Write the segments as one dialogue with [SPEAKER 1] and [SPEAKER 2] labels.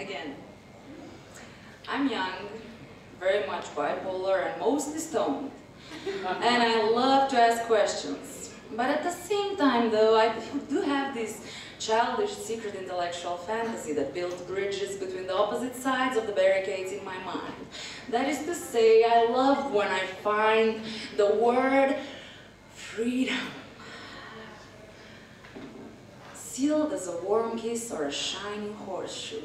[SPEAKER 1] again. I'm young, very much bipolar and mostly stoned. And I love to ask questions. But at the same time, though, I do have this childish, secret intellectual fantasy that builds bridges between the opposite sides of the barricades in my mind. That is to say, I love when I find the word freedom sealed as a warm kiss or a shining horseshoe.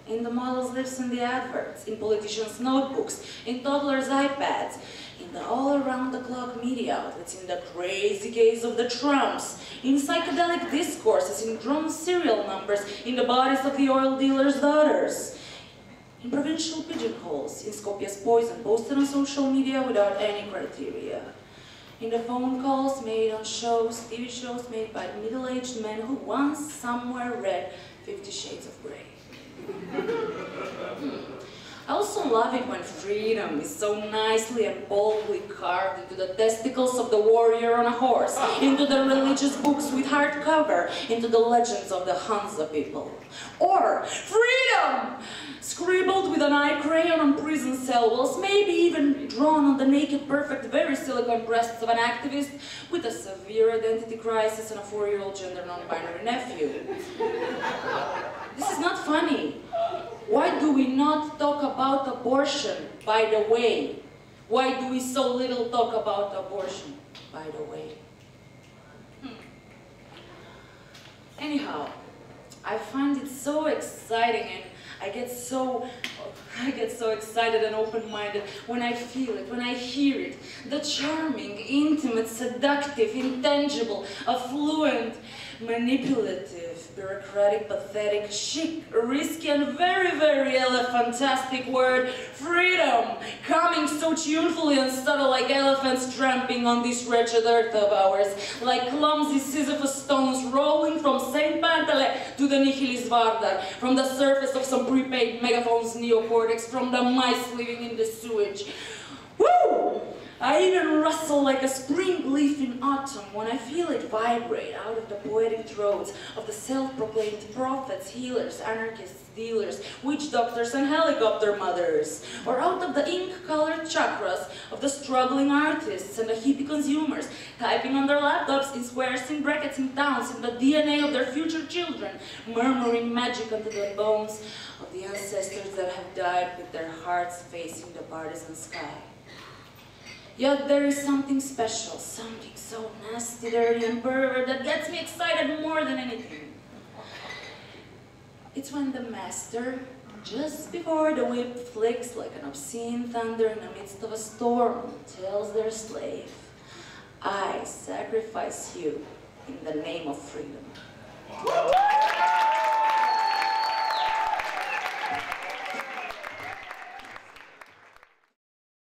[SPEAKER 1] In the models' lips in the adverts, in politicians' notebooks, in toddlers' iPads, in the all-around-the-clock media outlets, in the crazy case of the Trumps, in psychedelic discourses, in drone serial numbers, in the bodies of the oil dealers' daughters, in provincial pigeonholes, in Skopje's poison posted on social media without any criteria, in the phone calls made on shows, TV shows made by middle-aged men who once somewhere read 50 Shades of Grey. I also love it when freedom is so nicely and boldly carved into the testicles of the warrior on a horse, into the religious books with hardcover, into the legends of the Hansa people. Or freedom! Scribbled with an eye crayon on prison cell walls, maybe even drawn on the naked, perfect, very silicone breasts of an activist with a severe identity crisis and a 4-year-old gender non-binary nephew. This is not funny. Why do we not talk about abortion, by the way? Why do we so little talk about abortion, by the way? Anyhow, I find it so exciting, and I get so excited and open-minded when I feel it, when I hear it. The charming, intimate, seductive, intangible, affluent, manipulative, bureaucratic, pathetic, chic, risky, and very, very elephantastic word, freedom, coming so tunefully and subtle like elephants tramping on this wretched earth of ours, like clumsy Sisyphus stones rolling from St. Pantele to the Nihilist Vardar, from the surface of some prepaid megaphone's neocortex, from the mice living in the sewage. Woo! I even rustle like a spring leaf in autumn when I feel it vibrate out of the poetic throats of the self-proclaimed prophets, healers, anarchists, dealers, witch doctors, and helicopter mothers, or out of the ink-colored chakras of the struggling artists and the hippie consumers, typing on their laptops in squares, in brackets, in towns, in the DNA of their future children, murmuring magic onto the bones of the ancestors that have died with their hearts facing the partisan sky. Yet there is something special, something so nasty, dirty, and pervert that gets me excited more than anything. It's when the master, just before the whip flicks like an obscene thunder in the midst of a storm, tells their slave, "I sacrifice you in the name of freedom."